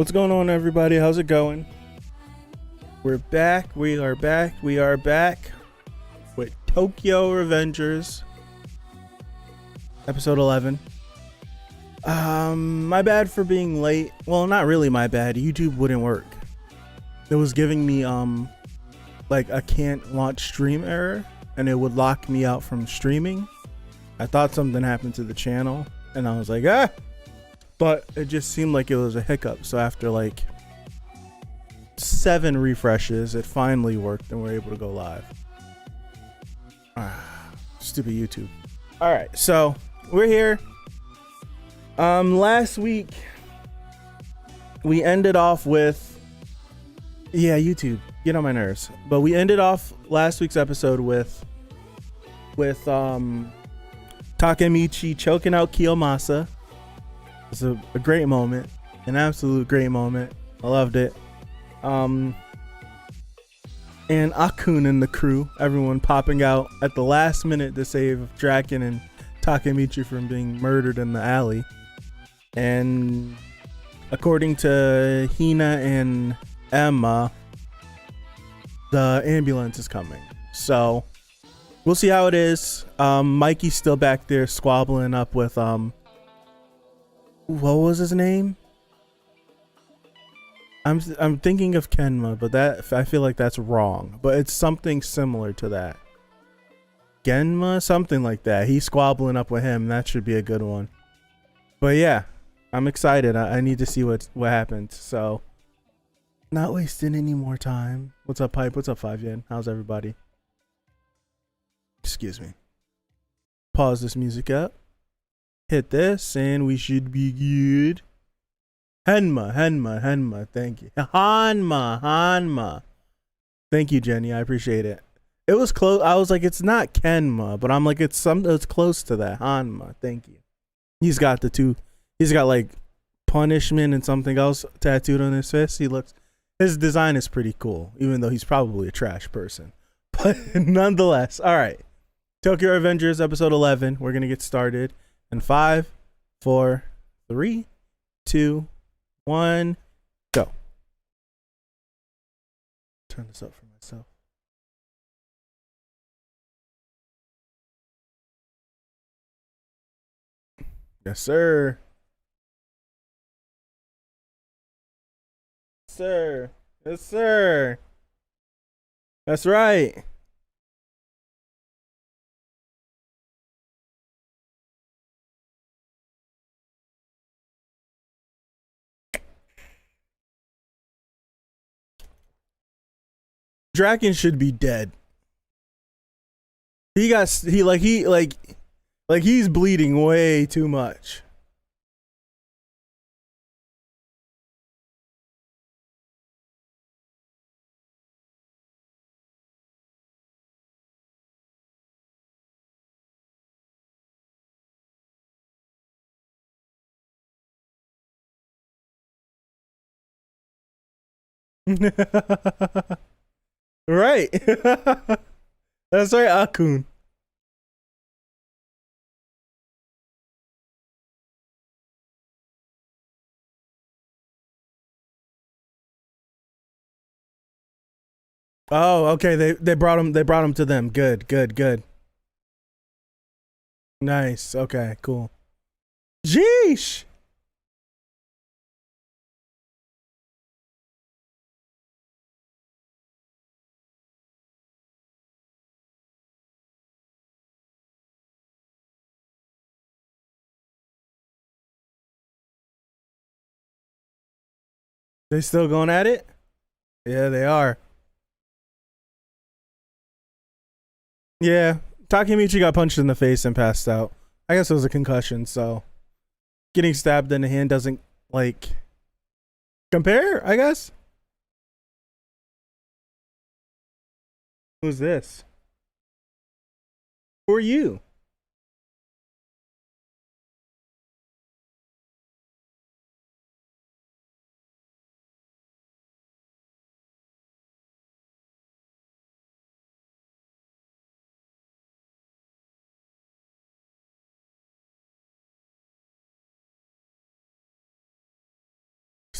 What's going on, everybody? How's it going? We're back. We are back. We are back with Tokyo Revengers, episode 11. My bad for being late. Well, not really my bad. YouTube wouldn't work. It was giving me like a can't launch stream error, and it would lock me out from streaming. I thought something happened to the channel, and I was like, but it just seemed like it was a hiccup. So after like 7 refreshes, it finally worked and we're able to go live. Stupid YouTube. All right, so we're here. Last week we ended off with, YouTube, get on my nerves. But we ended off last week's episode with Takemichi choking out Kiyomasa. It's a great moment, an absolute great moment. I loved it. And Akun and the crew, everyone popping out at the last minute to save Draken and Takemichi from being murdered in the alley. And according to Hina and Emma, the ambulance is coming. So we'll see how it is. Mikey's still back there squabbling up with what was his name? I'm thinking of Kenma, but that I feel like that's wrong. But it's something similar to that. Genma, something like that. He's squabbling up with him. That should be a good one. But yeah, I'm excited. I need to see what happened. So, not wasting any more time. What's up, Pipe? What's up, 5 Yen? How's everybody? Excuse me. Pause this music up. Hit this, and we should be good. Hanma. Thank you. Hanma. Thank you, Jenny. I appreciate it. It was close. I was like, it's not Kenma, but I'm like, it's close to that. Hanma. Thank you. He's got the two. He's got like punishment and something else tattooed on his fist. His design is pretty cool, even though he's probably a trash person. But nonetheless, all right. Tokyo Revengers episode 11. We're gonna get started. And 5, 4, 3, 2, 1, go. Turn this up for myself. Yes, sir. Yes, sir. That's right. Draken should be dead. He's bleeding way too much. Right. That's right, Akun. Oh, okay. They brought him to them. Good. Nice. Okay, cool. Jeesh. They still going at it? Yeah, they are. Yeah, Takemichi got punched in the face and passed out. I guess it was a concussion, so getting stabbed in the hand doesn't like compare, I guess. Who's this? Who are you?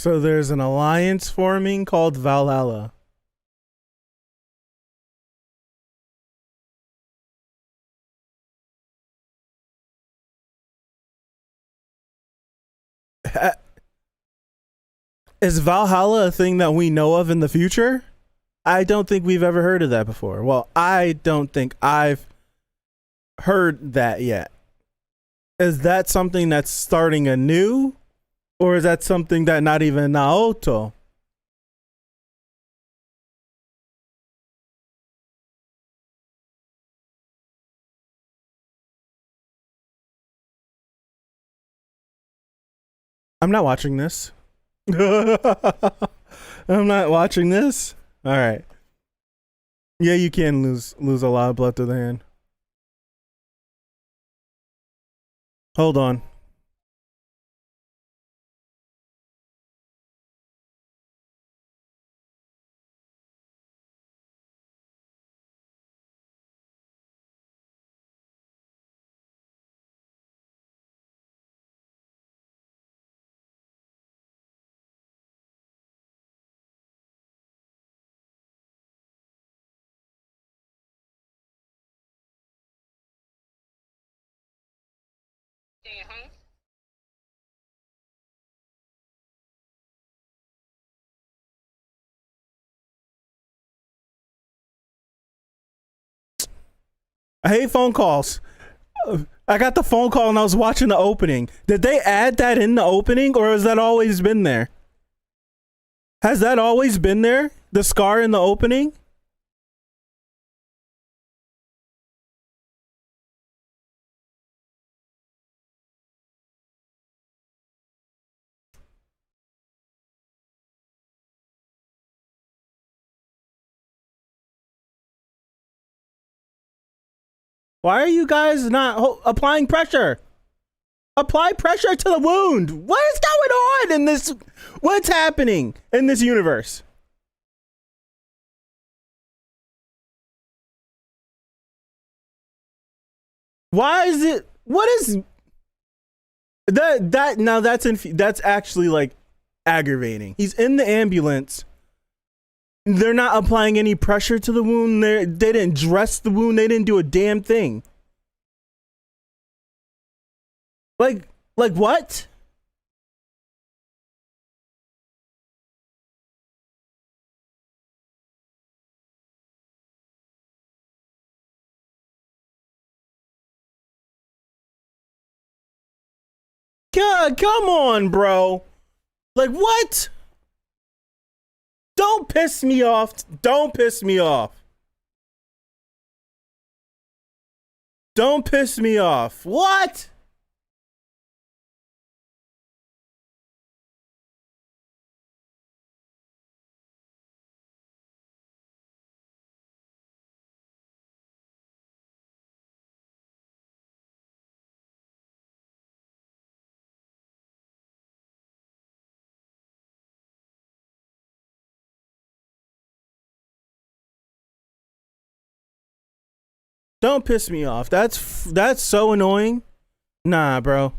So there's an alliance forming called Valhalla. Is Valhalla a thing that we know of in the future? I don't think we've ever heard of that before. Well, I don't think I've heard that yet. Is that something that's starting anew? Or is that something that not even Naoto? I'm not watching this. I'm not watching this. All right. Yeah, you can lose a lot of blood to the hand. Hold on. I hate phone calls. I got the phone call and I was watching the opening. Did they add that in the opening or has that always been there? Has that always been there? The scar in the opening? Why are you guys not applying pressure? Apply pressure to the wound. What is going on in this? What's happening in this universe? Why is it? What is that? Now that's actually like aggravating. He's in the ambulance. They're not applying any pressure to the wound. They didn't dress the wound. They didn't do a damn thing. Like what? God, come on, bro. Like what? Don't piss me off. Don't piss me off. Don't piss me off. What? Don't piss me off. That's so annoying. Nah, bro.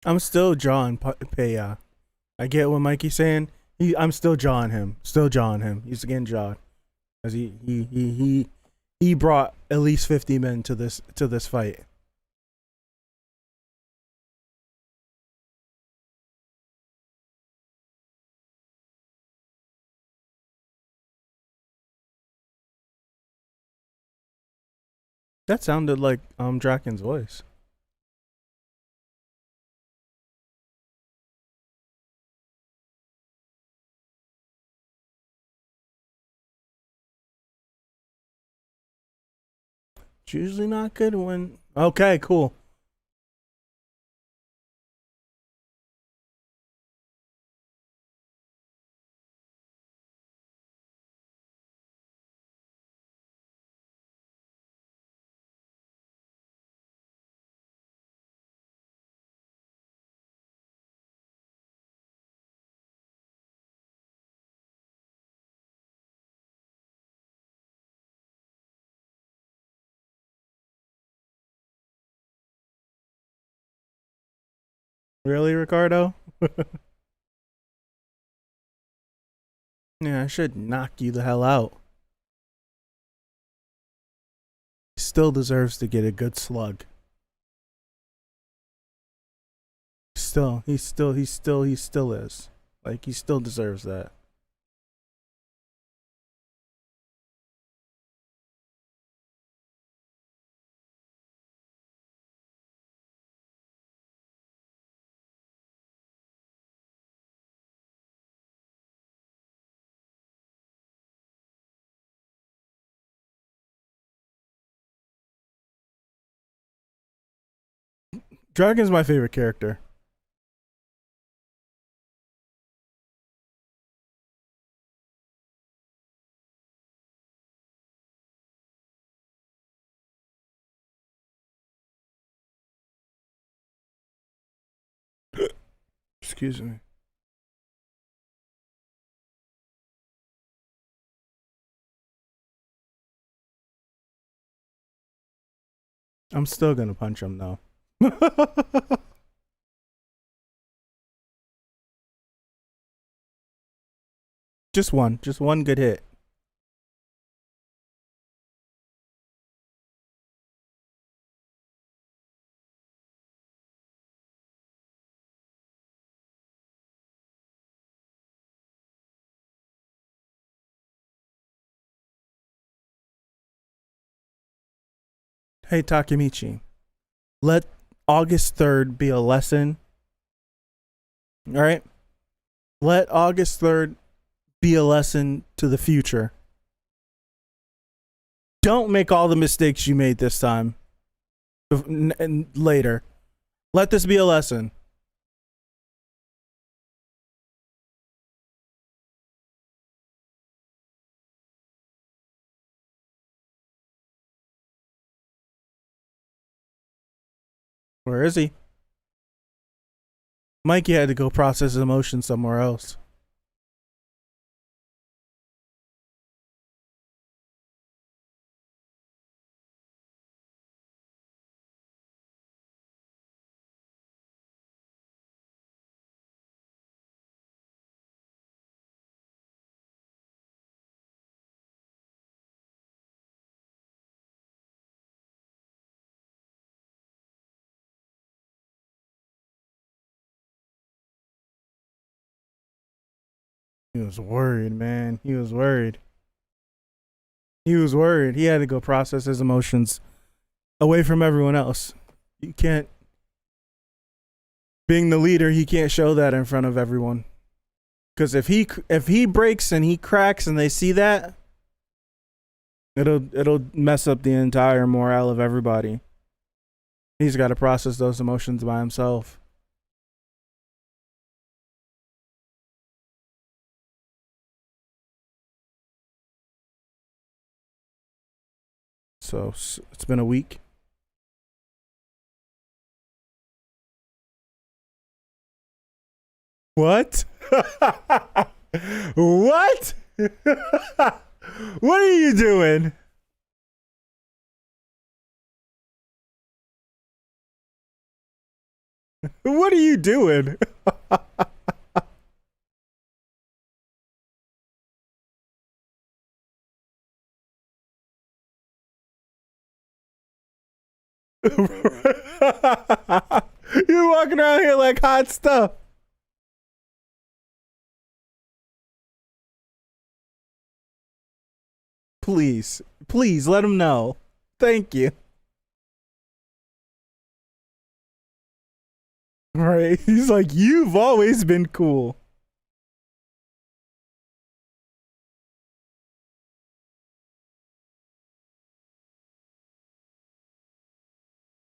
I'm still John Paya. I get what Mikey's saying. I'm still jawing him. Still jawing him. He's again jawed. Because he brought at least 50 men to this fight. That sounded like Draken's voice. It's usually not good when. Okay, cool. Really, Ricardo? Yeah, I should knock you the hell out. He still deserves to get a good slug. He still is. Like, he still deserves that. Dragon's my favorite character. Excuse me. I'm still gonna punch him though. Just one good hit. Hey Takemichi, let August 3rd be a lesson. All right? Let August 3rd be a lesson to the future. Don't make all the mistakes you made this time and later. Let this be a lesson. Where is he? Mikey had to go process his emotions somewhere else. He was worried, man. He was worried. He was worried. He had to go process his emotions away from everyone else. You can't, being the leader, he can't show that in front of everyone. Because if he breaks and he cracks and they see that, it'll mess up the entire morale of everybody. He's got to process those emotions by himself. So it's been a week. What? What? What are you doing? What are you doing? You're walking around here like hot stuff. Please, please let him know. Thank you. Right? He's like, you've always been cool.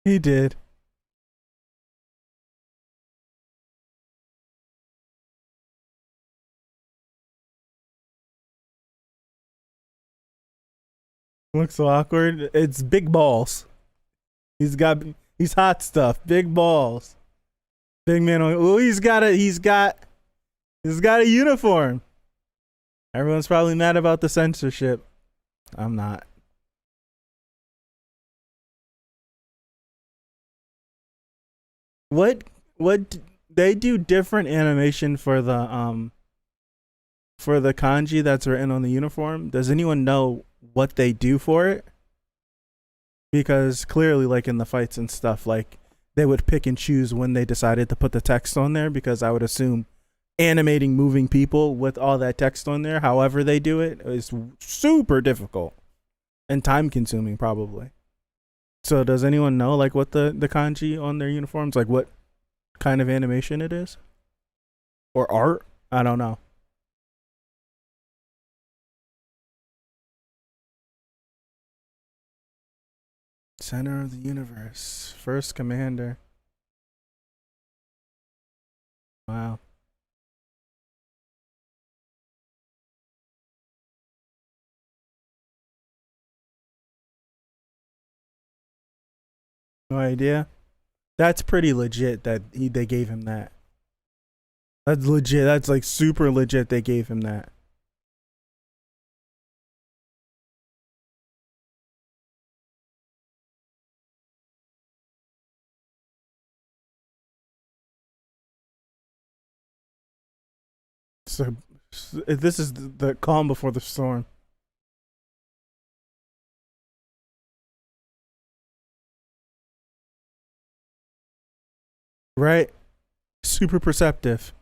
He did. Looks so awkward. It's big balls. He's hot stuff. Big balls. Big man. Oh, he's got a uniform. Everyone's probably mad about the censorship. I'm not. What they do different animation for the kanji that's written on the uniform? Does anyone know what they do for it? Because clearly, like in the fights and stuff, like they would pick and choose when they decided to put the text on there, because I would assume animating moving people with all that text on there, however they do it, is super difficult and time consuming probably. So does anyone know like what the kanji on their uniforms, like what kind of animation it is? Or art? I don't know. Center of the universe. First commander. Wow. No idea. That's pretty legit that they gave him that. That's legit. That's like super legit they gave him that. So this is the calm before the storm. Right? Super perceptive.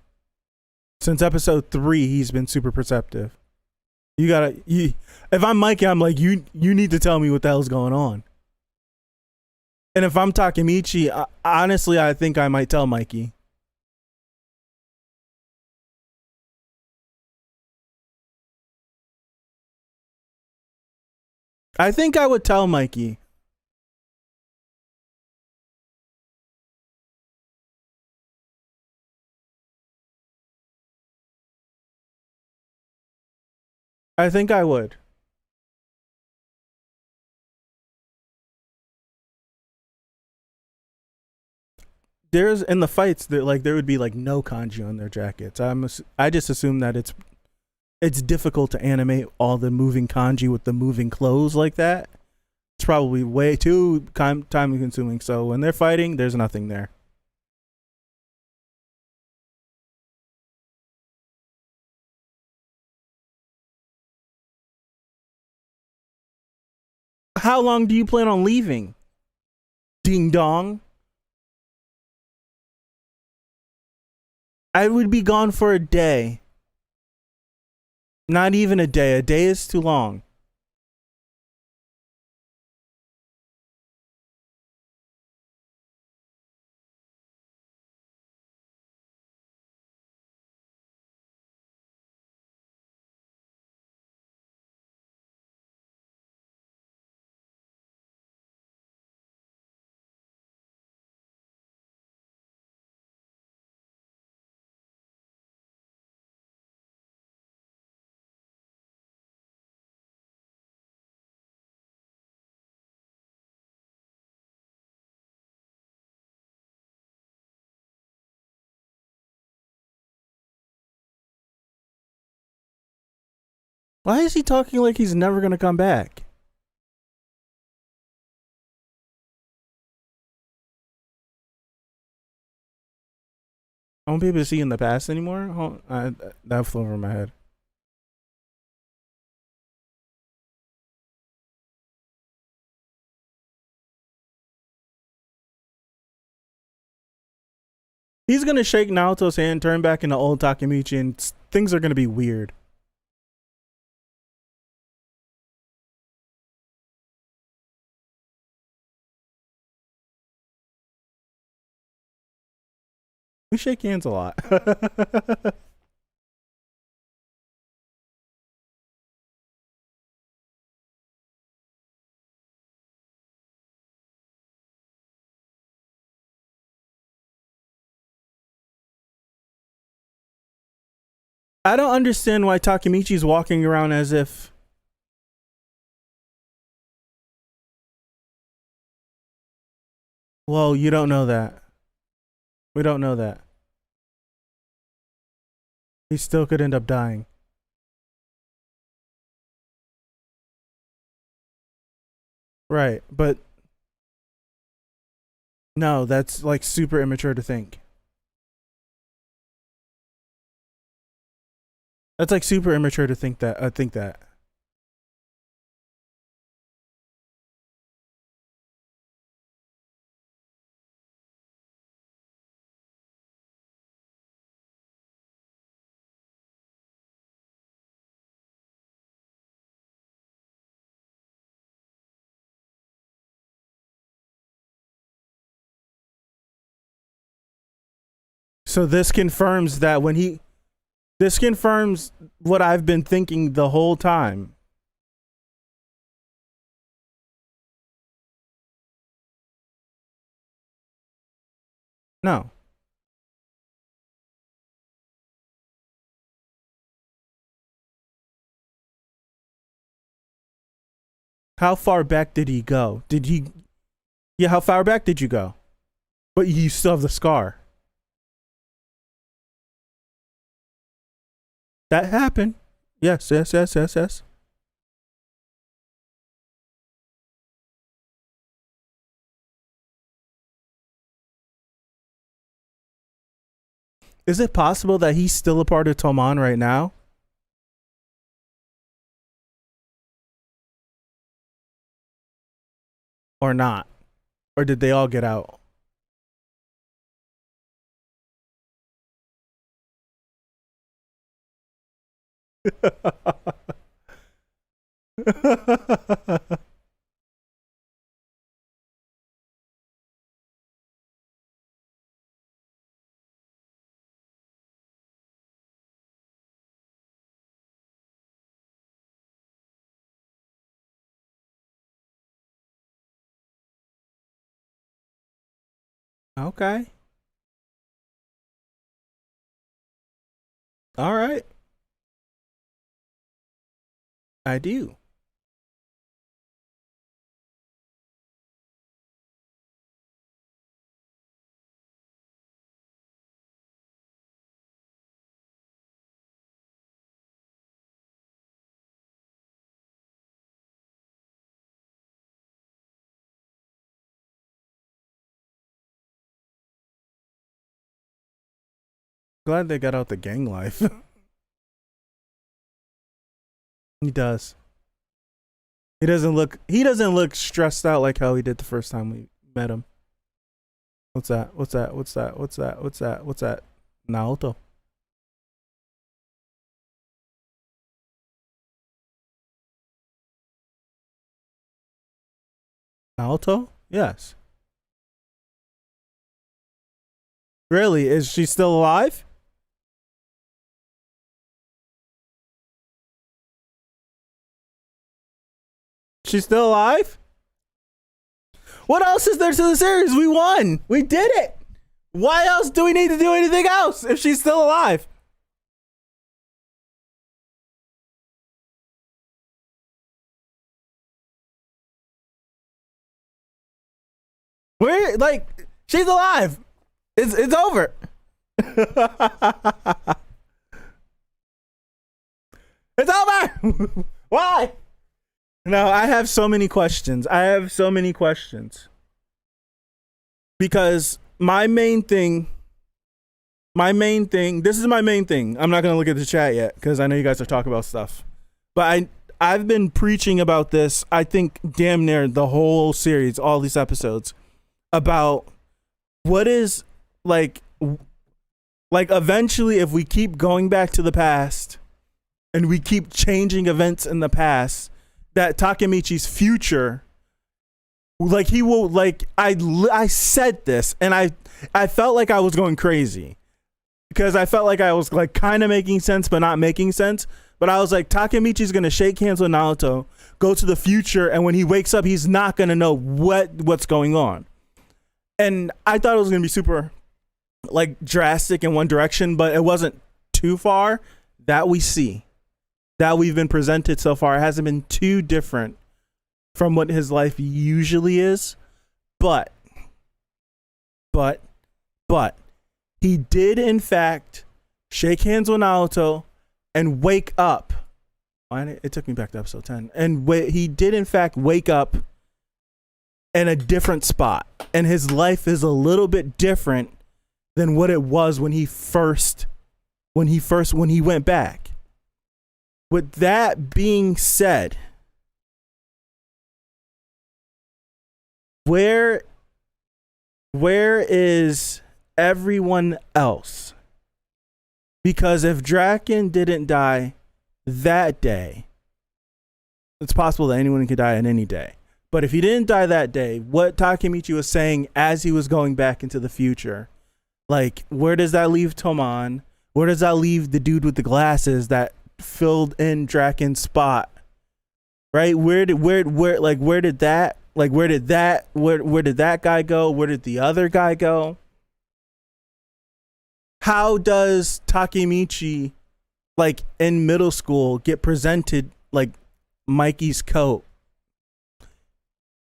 Since episode 3, he's been super perceptive. If I'm Mikey, I'm like, you need to tell me what the hell's going on. And if I'm Takemichi, honestly, I think I might tell Mikey. I think I would tell Mikey. I think I would. There's in the fights there would be like no kanji on their jackets. I just assume that it's difficult to animate all the moving kanji with the moving clothes like that. It's probably way too time consuming. So when they're fighting, there's nothing there. How long do you plan on leaving? Ding dong. I would be gone for a day. Not even a day. A day is too long. Why is he talking like he's never gonna come back? I won't be able to see in the past anymore. That flew over my head. He's gonna shake Naoto's hand, turn back into old Takemichi, and things are gonna be weird. We shake hands a lot. I don't understand why Takemichi's walking around as if... Well, you don't know that. We don't know that. He still could end up dying. Right, but... No, that's like super immature to think. That's like super immature to think that. Think that. So this confirms that when he... This confirms what I've been thinking the whole time. No. How far back did he go? Did he... Yeah, how far back did you go? But you still have the scar. That happened. Yes. Is it possible that he's still a part of Toman right now? Or not? Or did they all get out? Okay. All right. I do. Glad they got out the gang life. He does. He doesn't look stressed out like how he did the first time we met him. What's that? Naoto. Naoto? Yes. Really? Is she still alive? She's still alive? What else is there to the series? We won. We did it. Why else do we need to do anything else if she's still alive? We're like, she's alive. It's over. It's over. Why? No, I have so many questions. Because my main thing my main thing. This is my main thing. I'm not gonna look at the chat yet because I know you guys are talking about stuff. But I've been preaching about this. I think damn near the whole series, all these episodes, about what is like eventually if we keep going back to the past and we keep changing events in the past, that Takemichi's future, like he will, like I said this and I felt like I was going crazy because I felt like I was like kind of making sense but not making sense. But I was like, Takemichi's gonna shake hands with Naruto, go to the future, and when he wakes up, he's not gonna know what's going on. And I thought it was gonna be super like drastic in one direction, but it wasn't too far. That we see, that we've been presented so far, it hasn't been too different from what his life usually is. But he did in fact shake hands with Naruto and wake up. It took me back to episode 10. And he did in fact wake up in a different spot, and his life is a little bit different than what it was when he went back. With that being said, where is everyone else? Because if Draken didn't die that day, it's possible that anyone could die on any day. But if he didn't die that day, what Takemichi was saying as he was going back into the future, like, where does that leave Toman? Where does that leave the dude with the glasses that filled in Draken's spot? Right? Where did that guy go? Where did the other guy go? How does Takemichi, like in middle school, get presented like Mikey's coat,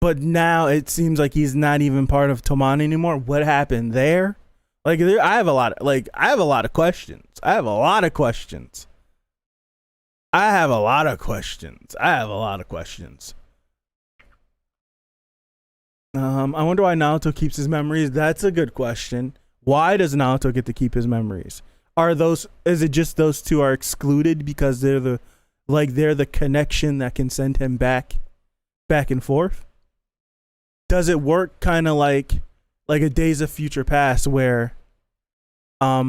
but now it seems like he's not even part of Toman anymore? What happened there? Like, I have a lot of questions. I have a lot of questions. I wonder why Naruto keeps his memories. That's a good question. Why does Naruto get to keep his memories? Is it just those two are excluded because they're the connection that can send him back and forth? Does it work kind of like a Days of Future Past where I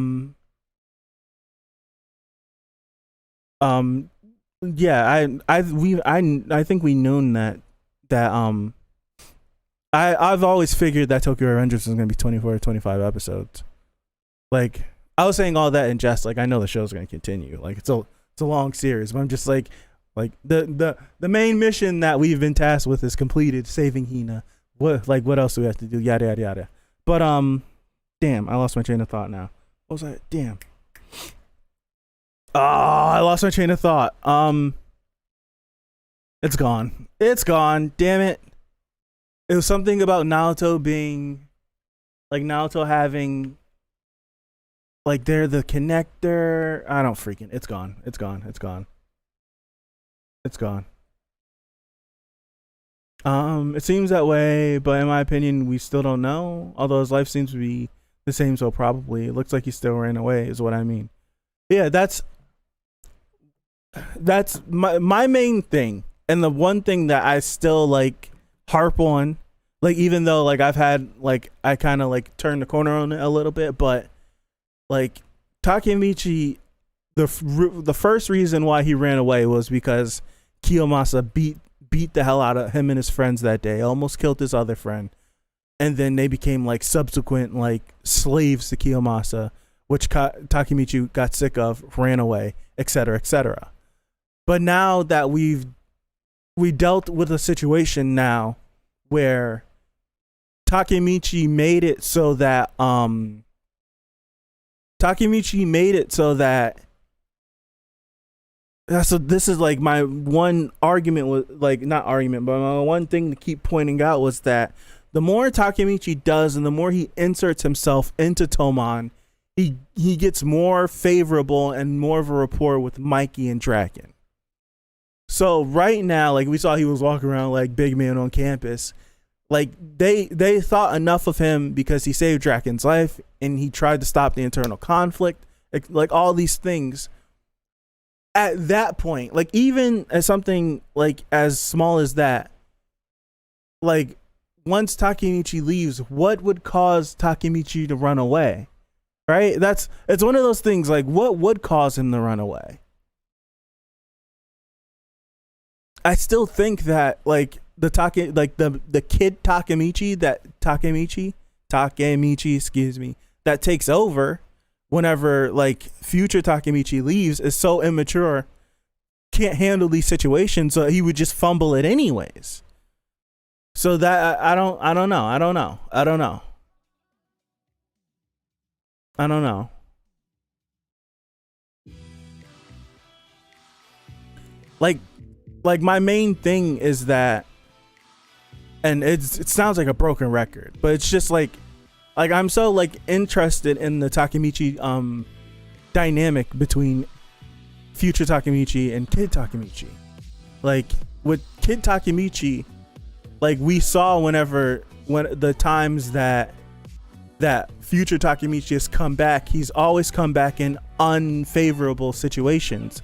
think we known that I've always figured that Tokyo Revengers was going to be 24 or 25 episodes. Like, I was saying all that in jest. Like, I know the show's going to continue. Like, it's a long series, but I'm just like the main mission that we've been tasked with is completed, saving Hina. What else do we have to do? Yada yada yada. But damn, I lost my train of thought now. What was that? Damn. Oh, I lost my train of thought. It's gone. Damn it. It was something about Naruto being, like, Naruto having, like, they're the connector. I don't freaking. It's gone. It seems that way, but in my opinion, we still don't know. Although his life seems to be the same, so probably. It looks like he still ran away, is what I mean. Yeah, that's my main thing. And the one thing that I still, like, harp on, like, even though, like, I've had, like, I kind of, like, turned the corner on it a little bit, but, like, Takemichi, the first reason why he ran away was because Kiyomasa beat the hell out of him and his friends that day, almost killed his other friend, and then they became, like, subsequent, like, slaves to Kiyomasa, which Takemichi got sick of, ran away, etc., etc. But now that we dealt with a situation now where Takemichi made it so that so this is like my one argument with, like, not argument, but my one thing to keep pointing out was that the more Takemichi does and the more he inserts himself into Toman, he gets more favorable and more of a rapport with Mikey and Draken. So right now, like, we saw he was walking around like big man on campus. Like they thought enough of him because he saved Draken's life and he tried to stop the internal conflict, like all these things. At that point, like even as something like as small as that, like once Takemichi leaves, what would cause Takemichi to run away? Right? It's one of those things, like what would cause him to run away? I still think that like the kid Takemichi, excuse me, that takes over whenever like future Takemichi leaves is so immature, can't handle these situations, so he would just fumble it anyways. So that I don't know. Like my main thing is that, and it sounds like a broken record, but it's just like I'm so like interested in the Takemichi dynamic between future Takemichi and Kid Takemichi. Like with Kid Takemichi, like we saw when the times that future Takemichi has come back, he's always come back in unfavorable situations.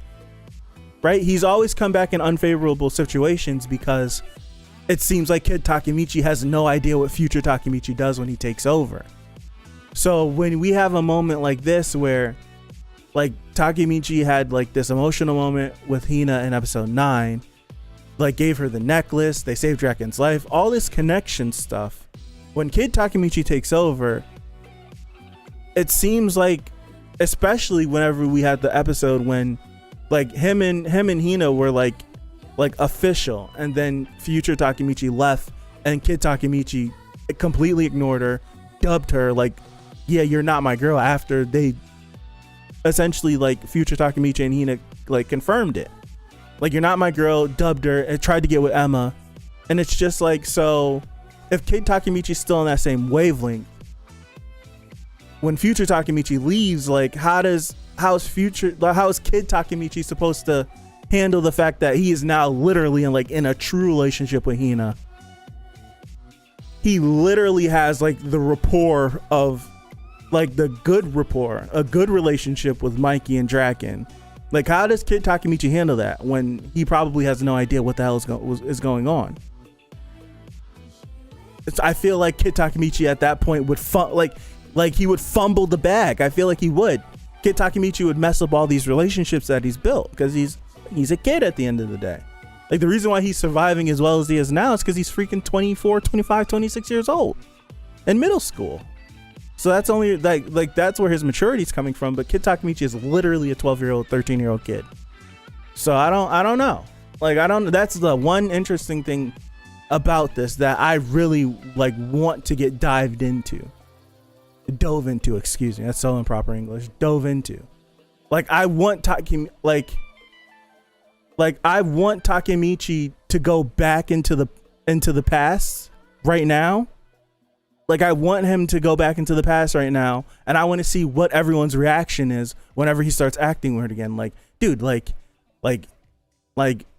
Right? He's always come back in unfavorable situations because it seems like Kid Takemichi has no idea what future Takemichi does when he takes over. So when we have a moment like this where like Takemichi had like this emotional moment with Hina in episode 9, like gave her the necklace, they saved Draken's life, all this connection stuff. When Kid Takemichi takes over, it seems like, especially whenever we had the episode when like him and Hina were like official, and then future Takemichi left and Kid Takemichi completely ignored her, dubbed her like, yeah, you're not my girl, after they essentially like future Takemichi and Hina like confirmed it, like, you're not my girl, dubbed her and tried to get with Emma. And it's just like, so if Kid Takemichi's still on that same wavelength, when future Takemichi leaves, like how's Kid Takemichi supposed to handle the fact that he is now literally in a true relationship with Hina? He literally has like the rapport of like the good rapport, a good relationship with Mikey and Draken. Like, how does Kid Takemichi handle that when he probably has no idea what the hell is going on? I feel like Kid Takemichi at that point would he would fumble the bag. I feel like he would. Kid Takemichi would mess up all these relationships that he's built because he's a kid at the end of the day. Like, the reason why he's surviving as well as he is now is because he's freaking 24, 25, 26 years old in middle school. So that's only like that's where his maturity is coming from. But Kid Takemichi is literally a 12-year-old, 13-year-old kid. So I don't know. Like, that's the one interesting thing about this that I really like want to get dove into, excuse me, that's so improper English. Dove into. Like, I want Takemichi to go back into the past right now. Like, I want him to go back into the past right now, and I want to see what everyone's reaction is whenever he starts acting weird again. Like, dude, like,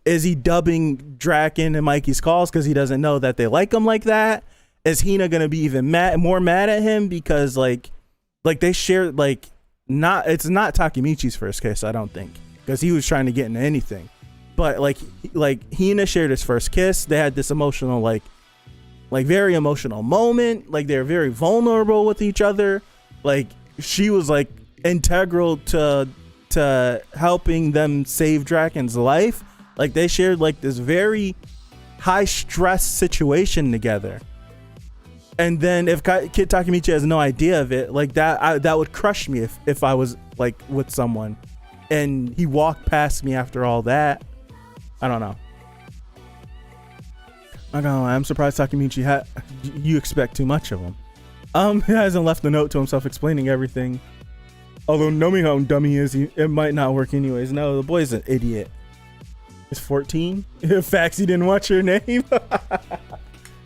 is he dubbing Draken and Mikey's calls because he doesn't know that they like him like that? Is Hina gonna be even more mad at him because like they share it's not Takemichi's first kiss, I don't think, because he was trying to get into anything, but like Hina shared his first kiss. They had this emotional like very emotional moment. Like, they're very vulnerable with each other. Like, she was like integral to helping them save Draken's life. Like, they shared like this very high stress situation together. And then if Kid Takemichi has no idea of it, like that would crush me if I was like with someone and he walked past me after all that. I don't know. I don't know. I'm surprised Takemichi you expect too much of him. He hasn't left a note to himself explaining everything. Although, knowing how dumb he is, it might not work anyways. No, the boy's an idiot. He's 14. Facts, he didn't watch Your Name.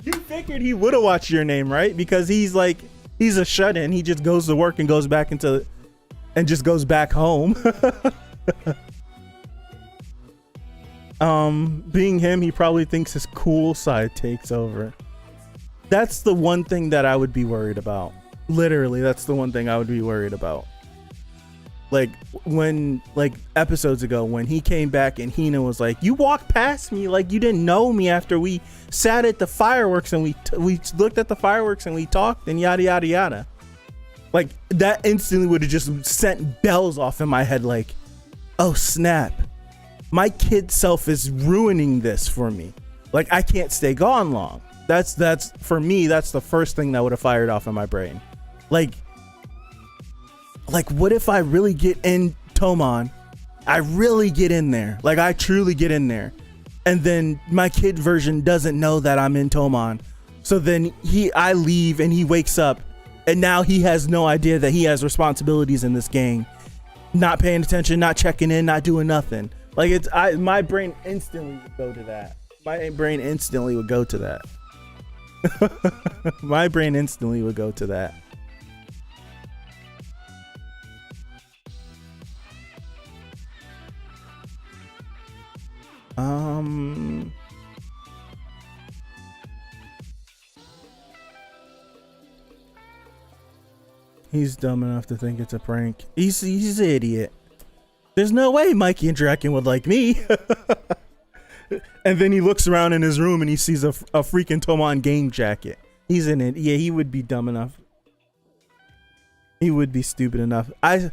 You figured he would have watched Your Name, right? Because he's a shut-in. He just goes to work and goes back just goes back home. Being him, he probably thinks his cool side takes over. that's the one thing that I would be worried about. Literally, that's the one thing I would be worried about. Like when, like episodes ago, when he came back and Hina was like, "You walked past me like you didn't know me after we sat at the fireworks and we looked at the fireworks and we talked and yada yada yada." Like that instantly would have just sent bells off in my head. Like, oh snap, my kid self is ruining this for me. Like I can't stay gone long. That's for me. That's the first thing that would have fired off in my brain. Like what if I really get in Tomon? I really get in there. Like I truly get in there. And then my kid version doesn't know that I'm in Tomon. So then I leave and he wakes up and now he has no idea that he has responsibilities in this game. Not paying attention, not checking in, not doing nothing. Like my brain instantly would go to that. My brain instantly would go to that. My brain instantly would go to that. He's dumb enough to think it's a prank. He's an idiot. There's no way Mikey and Draken would like me. And then he looks around in his room and he sees a freaking Tomon game jacket. He's in it. Yeah, he would be dumb enough. He would be stupid enough. I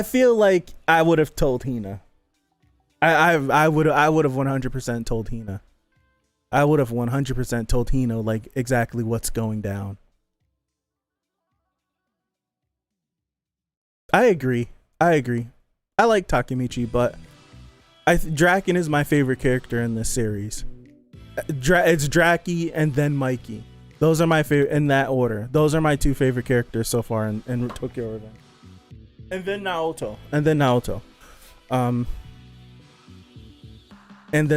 feel like I would have told Hina. I would have 100% told Hina. I would have 100% told Hina like exactly what's going down. I agree. I like Takemichi, but Draken is my favorite character in this series. It's Draki and then Mikey. Those are my favorite in that order. Those are my two favorite characters so far in Tokyo Revenge. And then Naoto. And then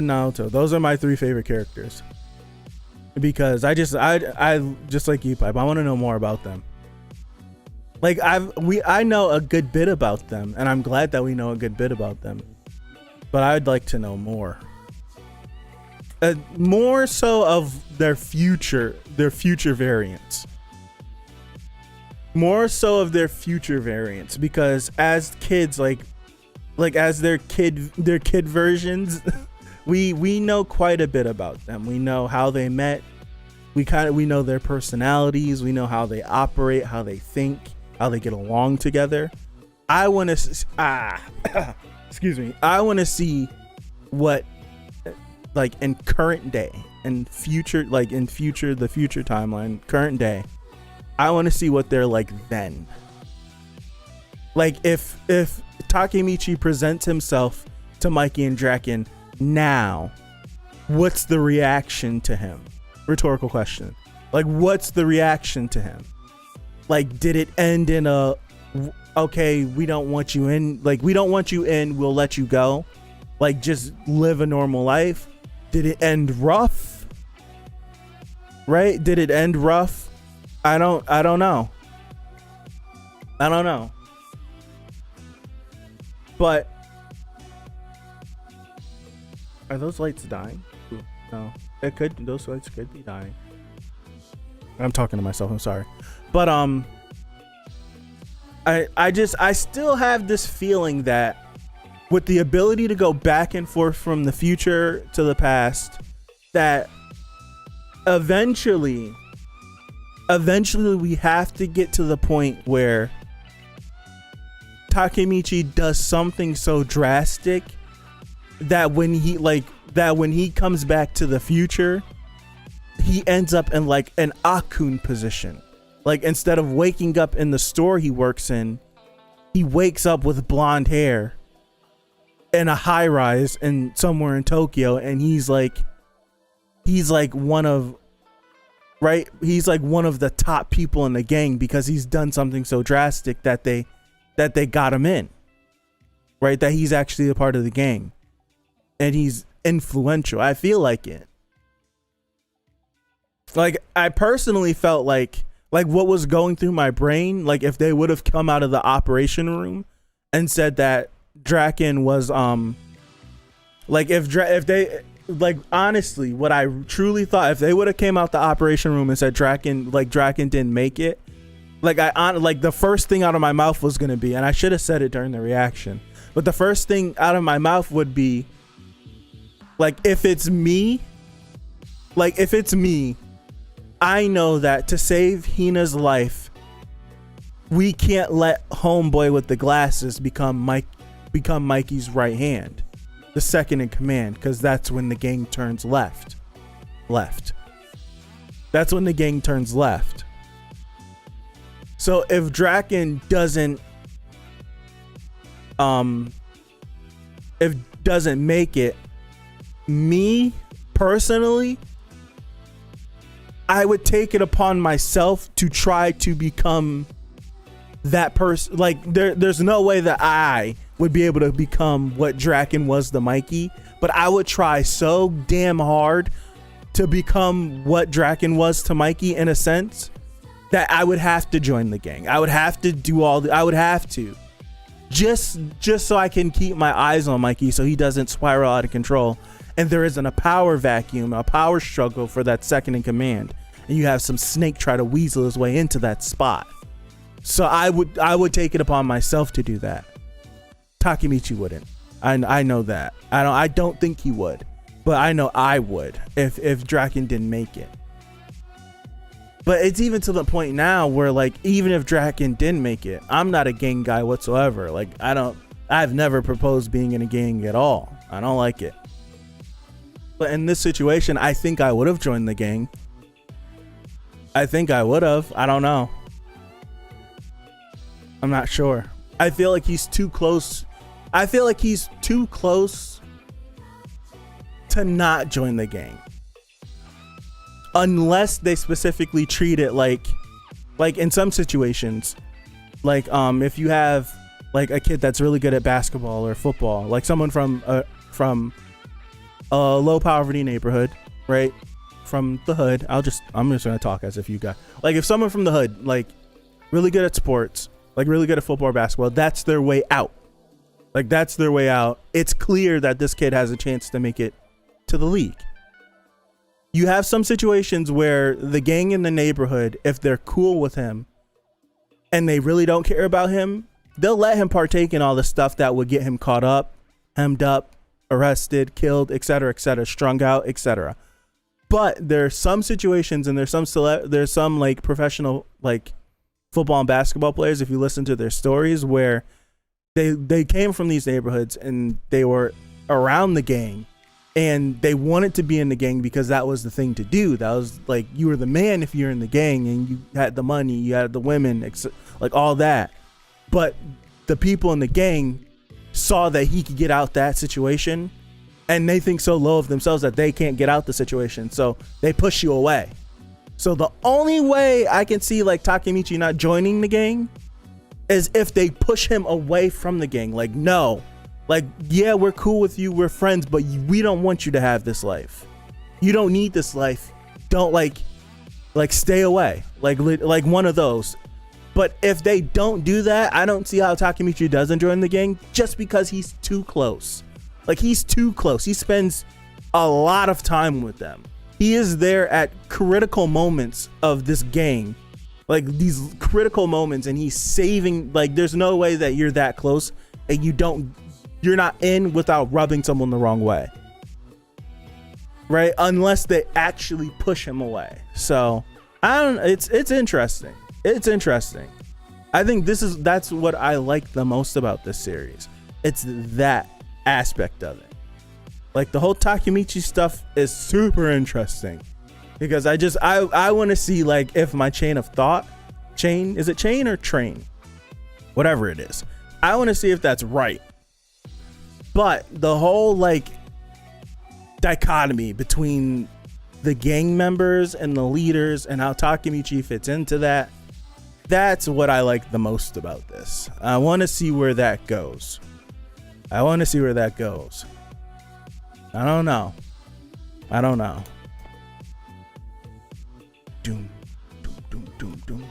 Naoto. Those are my three favorite characters. Because I just like you, Pipe. I want to know more about them. Like I know a good bit about them, and I'm glad that we know a good bit about them. But I'd like to know more. More so of their future variants. More so of their future variants, because as kids, like as their kid versions, we know quite a bit about them. We know how they met. We know their personalities. We know how they operate, how they think, how they get along together. I want to excuse me. I want to see what, like in current day and future, like in future, the future timeline, current day. I want to see what they're like then. Like if Takemichi presents himself to Mikey and Draken now, what's the reaction to him? Rhetorical question. Like, what's the reaction to him? Like, did it end in a, okay, we don't want you in, like, we don't want you in, we'll let you go? Like, just live a normal life? Did it end rough? Right? Did it end rough? I don't know. I don't know. But are those lights dying? Ooh, no. Those lights could be dying. I'm talking to myself, I'm sorry. But I still have this feeling that with the ability to go back and forth from the future to the past, that eventually we have to get to the point where Takemichi does something so drastic that when he comes back to the future, he ends up in like an Akun position. Like, instead of waking up in the store he works in, he wakes up with blonde hair in a high rise and somewhere in Tokyo, and he's like one of the top people in the gang because he's done something so drastic that they got him in. Right? That he's actually a part of the gang. And he's influential. I feel like it. Like, I personally felt like what was going through my brain, like if they would have come out of the operation room and said that Draken was like if like honestly, what I truly thought, if they would have came out the operation room and said Draken didn't make it, like the first thing out of my mouth was gonna be, and I should have said it during the reaction, but the first thing out of my mouth would be, like, if it's me, I know that to save Hina's life, we can't let homeboy with the glasses become Mikey's right hand, the second in command, because that's when the gang turns left. That's when the gang turns left. So if Draken doesn't make it, me personally, I would take it upon myself to try to become that person. Like there's no way that I would be able to become what Draken was to Mikey, but I would try so damn hard to become what Draken was to Mikey, in a sense, that I would have to join the gang. I would have to do I would have to just so I can keep my eyes on Mikey so he doesn't spiral out of control and there isn't a power vacuum, a power struggle for that second in command, and you have some snake try to weasel his way into that spot. So I would take it upon myself to do that. Takemichi wouldn't. I know that. I don't think he would, but I know I would if Draken didn't make it. But it's even to the point now where, like, even if Draken didn't make it, I'm not a gang guy whatsoever. Like, I've never proposed being in a gang at all. I don't like it. But in this situation, I think I would have joined the gang. I think I would have. I don't know. I'm not sure. I feel like he's too close. I feel like he's too close to not join the gang. Unless they specifically treat it like in some situations, like if you have like a kid that's really good at basketball or football, like someone from a low poverty neighborhood, right? From the hood. I'm just gonna talk as if you got, like, if someone from the hood, like, really good at sports, like really good at football or basketball, that's their way out. Like, that's their way out. It's clear that this kid has a chance to make it to the league. You have some situations where the gang in the neighborhood, if they're cool with him and they really don't care about him, they'll let him partake in all the stuff that would get him caught up, hemmed up, arrested, killed, etc., strung out, etc. But there's some situations, and there's some like professional, like, football and basketball players, if you listen to their stories, where they came from these neighborhoods and they were around the gang and they wanted to be in the gang because that was the thing to do. That was like, you were the man if you're in the gang, and you had the money, you had the women, like all that. But the people in the gang saw that he could get out that situation, and they think so low of themselves that they can't get out the situation, so they push you away. So the only way I can see, like, Takemichi not joining the gang is if they push him away from the gang. Like, no, like, yeah, we're cool with you, we're friends, but we don't want you to have this life. You don't need this life. Don't like stay away. Like one of those. But if they don't do that, I don't see how Takemichi doesn't join the gang, just because he's too close. Like, he's too close. He spends a lot of time with them. He is there at critical moments of this gang, like these critical moments, and he's saving. Like, there's no way that you're that close and you're not in without rubbing someone the wrong way, right? Unless they actually push him away. So it's interesting. It's interesting. I think that's what I like the most about this series. It's that aspect of it. Like, the whole Takemichi stuff is super interesting, because I want to see, like, if my chain of thought, is it chain or train? Whatever it is. I want to see if that's right. But the whole, like, dichotomy between the gang members and the leaders and how Takemichi fits into that, that's what I like the most about this. I want to see where that goes. I don't know. Doom, doom, doom, doom, doom.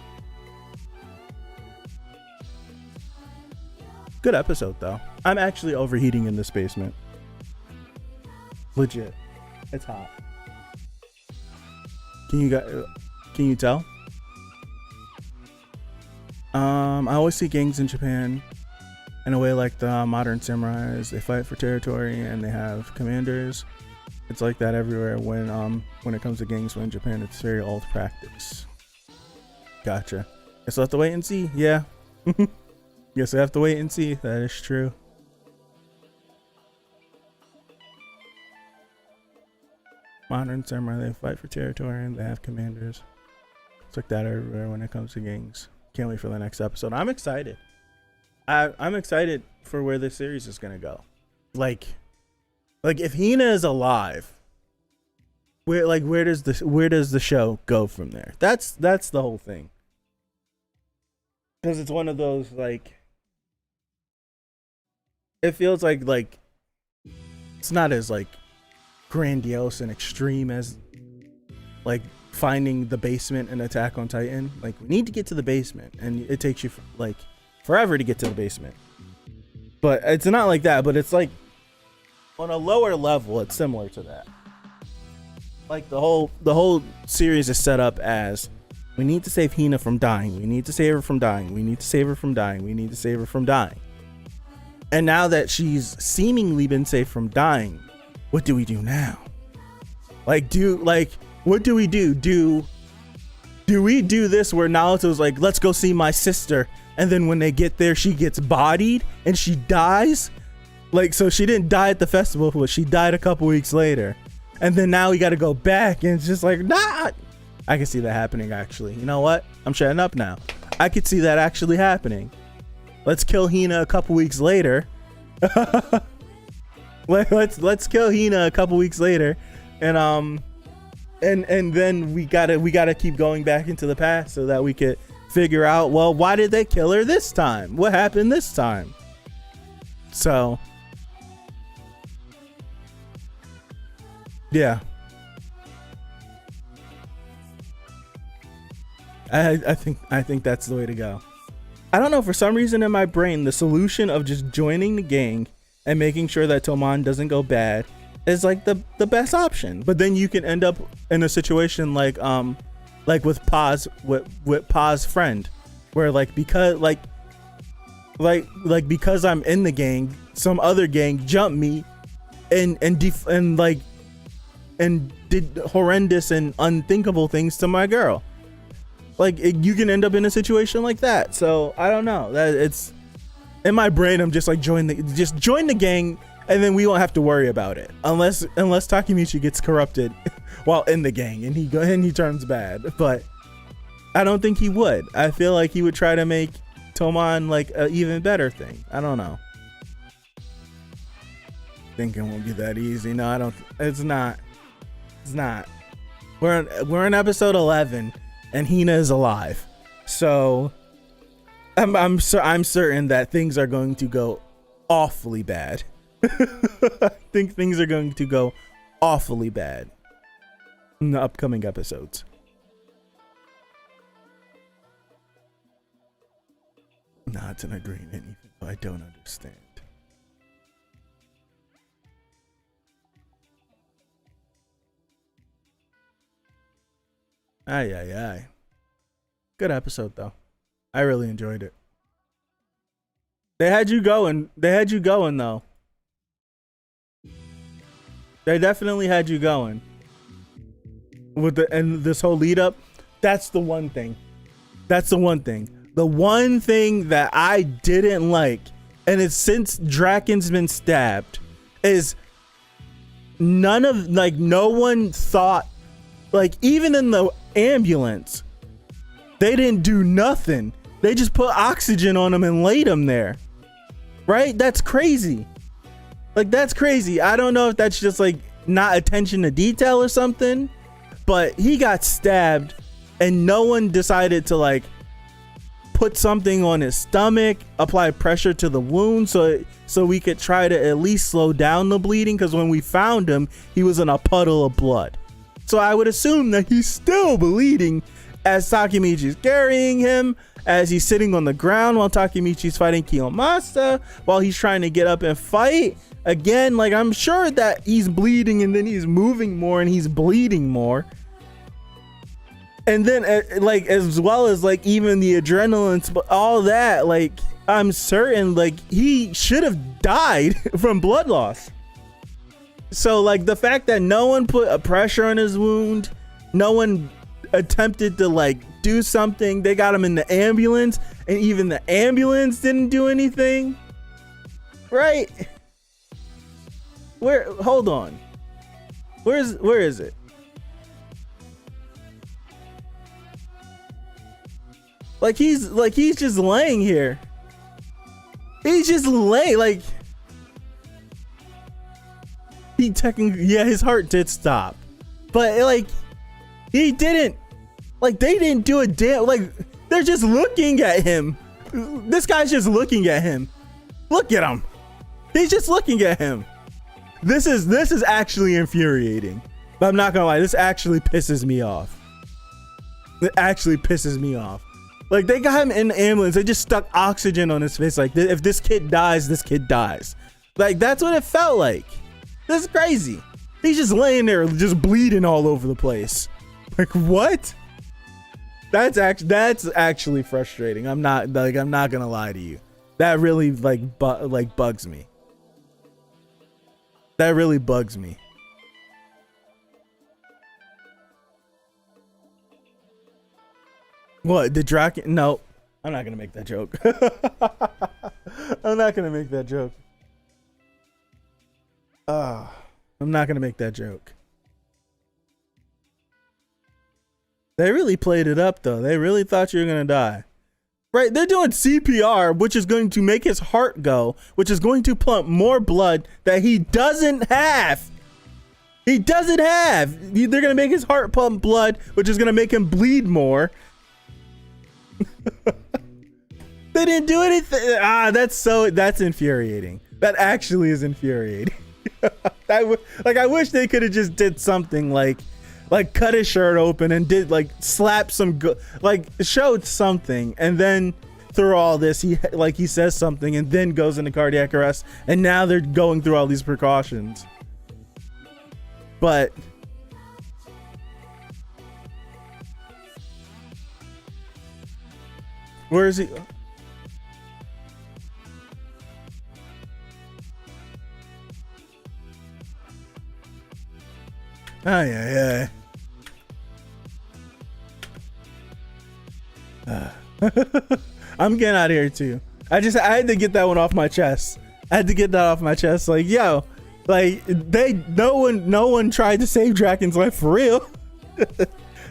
Good episode, though. I'm actually overheating in this basement. Legit. It's hot. Can you tell? I always see gangs in Japan in a way like the modern samurais. They fight for territory and they have commanders. It's like that everywhere when it comes to gangs. When in Japan, it's very old practice. Gotcha. Guess we'll have to wait and see. Yeah. Guess I have to wait and see. That is true. Modern samurai, they fight for territory and they have commanders. It's like that everywhere when it comes to gangs. Can't wait for the next episode. I'm excited. I'm excited for where this series is gonna go. Like if Hina is alive, where does the show go from there? That's the whole thing. Because it's one of those, like, it feels like it's not as like grandiose and extreme as like finding the basement in Attack on Titan. Like, we need to get to the basement and it takes you like forever to get to the basement, but it's not like that. But it's like on a lower level, it's similar to that. Like the whole series is set up as, we need to save Hina from dying, we need to save her from dying, we need to save her from dying, we need to save her from dying. And now that she's seemingly been saved from dying, what do we do now? What do we do? Do we do this where Naruto's like, let's go see my sister, and then when they get there, she gets bodied and she dies? Like, so she didn't die at the festival, but she died a couple weeks later. And then now we got to go back, and it's just like, nah. I can see that happening, actually. You know what? I'm shutting up now. I could see that actually happening. Let's kill Hina a couple weeks later. Let's kill Hina a couple weeks later, and then we gotta keep going back into the past so that we could figure out, well, why did they kill her this time? What happened this time? So yeah, I think that's the way to go. I don't know, for some reason in my brain, the solution of just joining the gang and making sure that Toman doesn't go bad is like the best option. But then you can end up in a situation like with Paz, with Paz's friend, where because I'm in the gang, some other gang jumped me and did horrendous and unthinkable things to my girl. You can end up in a situation like that. So I don't know, that it's in my brain. I'm just like, join the gang, and then we won't have to worry about it unless Takemichi gets corrupted while in the gang and he turns bad. But I don't think he would. I feel like he would try to make Toman like an even better thing. I don't know. Think it won't be that easy. No, I don't. It's not. We're in episode 11. And Hina is alive, so I'm certain that things are going to go awfully bad. I think things are going to go awfully bad in the upcoming episodes. Not an agreeing anything I don't understand. Aye. Good episode though. I really enjoyed it. They had you going though. They definitely had you going. And this whole lead up, that's the one thing. The one thing that I didn't like, and it's since Draken's been stabbed, is no one thought, even in the ambulance, they didn't do nothing. They just put oxygen on him and laid him there. Right? That's crazy. That's crazy. I don't know if that's just not attention to detail or something, but he got stabbed and no one decided to put something on his stomach, apply pressure to the wound so we could try to at least slow down the bleeding, because when we found him, he was in a puddle of blood. So I would assume that he's still bleeding as Takemichi's carrying him, as he's sitting on the ground while Takemichi's fighting Kiyomasa, while he's trying to get up and fight. Again, like, I'm sure that he's bleeding and then he's moving more and he's bleeding more. And then, like, as well as, like, even the adrenaline, all that, like, I'm certain, like, he should have died from blood loss. So, like, the fact that no one put a pressure on his wound, no one attempted to, like, do something. They got him in the ambulance, and even the ambulance didn't do anything. Right? Hold on. Where is it? Like, he's just laying here. He's just laying, like, he technically, yeah, his heart did stop, but, like, he didn't, like, they didn't do a damn, like, they're just looking at him. This guy's just looking at him. Look at him. He's just looking at him. This is actually infuriating, but I'm not gonna lie, this actually pisses me off. It actually pisses me off. Like, they got him in the ambulance. They just stuck oxygen on his face. Like, if this kid dies, this kid dies. Like, that's what it felt like. This is crazy. He's just laying there, just bleeding all over the place. Like, what? That's actually frustrating. I'm not gonna lie to you. That really bugs me. That really bugs me. What, the Draken? No, I'm not gonna make that joke. I'm not gonna make that joke. I'm not gonna make that joke. They really played it up, though. They really thought you were gonna die. Right? They're doing CPR, which is going to make his heart go, which is going to pump more blood that he doesn't have. He doesn't have. They're gonna make his heart pump blood, which is gonna make him bleed more. They didn't do anything. That's infuriating. That actually is infuriating. I wish they could have just did something like cut his shirt open and did like slap some showed something, and then through all this he says something and then goes into cardiac arrest, and now they're going through all these precautions. But where is he? Oh yeah. I'm getting out of here too. I had to get that one off my chest. Like, yo, like, no one tried to save Draken's life for real.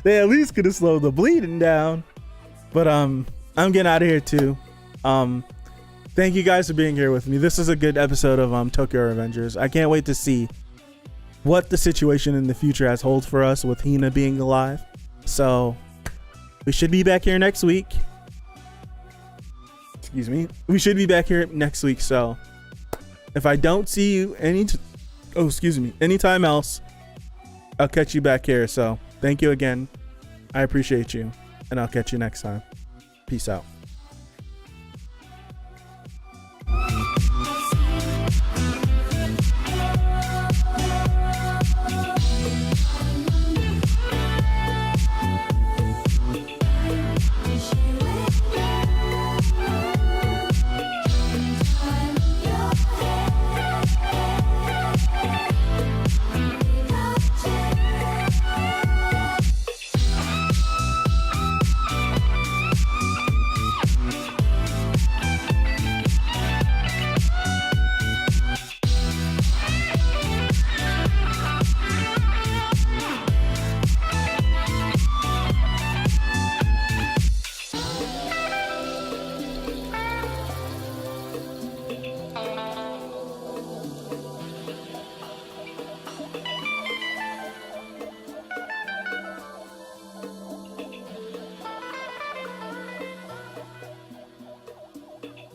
They at least could have slowed the bleeding down. But I'm getting out of here too. Thank you guys for being here with me. This is a good episode of Tokyo Revengers. I can't wait to see what the situation in the future has hold for us with Hina being alive. So we should be back here next week. Excuse me. We should be back here next week. So if I don't see you anytime else, I'll catch you back here. So thank you again. I appreciate you, and I'll catch you next time. Peace out.